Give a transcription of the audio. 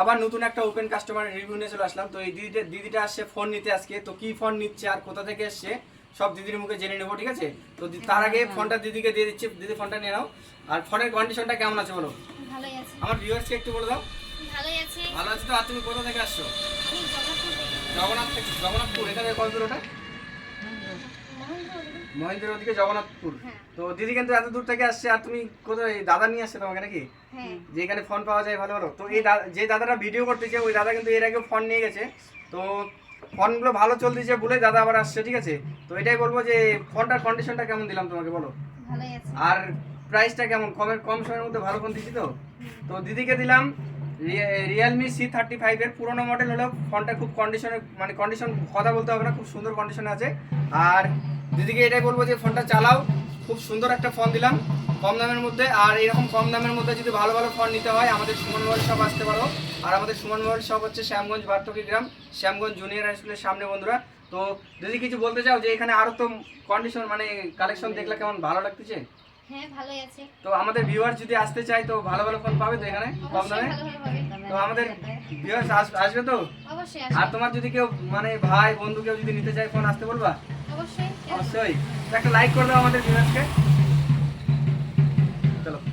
আবার নতুন একটা ওপেন কাস্টমার রিভিউ নিয়ে চলে আসলাম। তো এই দিদিটা আসছে ফোন নিতে আজকে। তো কি ফোন নিচ্ছে আর কোথা থেকে এসছে সব দিদির মুখে জেনে নেবো, ঠিক আছে? তো তার আগে ফোনটা দিদিকে দিয়ে দিচ্ছি। দিদি ফোনটা নিয়ে নাও। আর ফোনের কন্ডিশনটা কেমন আছে বলো? ভালোই আছে। আমার ভিউয়ার্সকে একটু বলে দাও। ভালোই আছে। ভালো আছে তো? আর তুমি কোথা থেকে আসছো? আমি জগন্নাথপুর থেকে। জগন্নাথপুর। এখানে কত দূর ওটা? মহেন্দ্র ওদিকে জগন্নাথপুর। হ্যাঁ। তো দিদি কিন্তু এত দূর থেকে আসছে, আর তুমি কোথায় দাদা নিয়ে আসছে তোমাকে নাকি? হ্যাঁ। যে এখানে ফোন পাওয়া যায় ভালো ভালো। তো এই যে দাদাটা ভিডিও করতেছে ওই দাদা কিন্তু এর আগে ফোন নিয়ে গেছে। তো ফোনগুলো ভালো চলতেছে বলে দাদা আবার আসছে, ঠিক আছে? তো এটাই বলবো যে ফোনটার কন্ডিশনটা কেমন দিলাম তোমাকে বলো। ভালোই আছে। আর প্রাইসটা কেমন? কম সময়ের মধ্যে ভালো ফোন দিচ্ছি তো। তো দিদিকে দিলাম রিয়েলমি C35 এর পুরোনো মডেল হলেও ফোনটা খুব কন্ডিশন কথা বলতে হবে না, খুব সুন্দর কন্ডিশনে আছে। আর দিদিকে এটাই বলবো যে ফোনটা চালাও, খুব সুন্দর একটা ফোন দিলাম কম দামের মধ্যে। আর এরকম কম দামের মধ্যে যদি ভালো ভালো ফোন নিতে হয় আমাদের সুমন মোবাইল শপ আসতে পারো। আর আমাদের সুমন মোবাইল শপ হচ্ছে শ্যামগঞ্জ বার্তকি গ্রাম, শ্যামগঞ্জ জুনিয়র হাই স্কুলের সামনে বন্ধুরা। তো যদি কিছু বলতে চাও যে এখানে আরো তো কন্ডিশন কালেকশন দেখলে কেমন ভালো লাগতেছে? হ্যাঁ, ভালোই আছে। তো আমাদের ভিউয়ার যদি আসতে চায় তো ভালো ভালো ফোন পাবে তো এখানে কম দামে। ভালো হবে। তো আমাদের ভিউয়ার্স আসবে তো? অবশ্যই আর আসবে। তোমার যদি কেউ ভাই বন্ধু কেউ যদি নিতে চায় ফোন আসতে বলবা? অবশ্যই। অবশ্যই। তো একটা লাইক করে দাও আমাদের ভিউয়ার্সকে। চলো।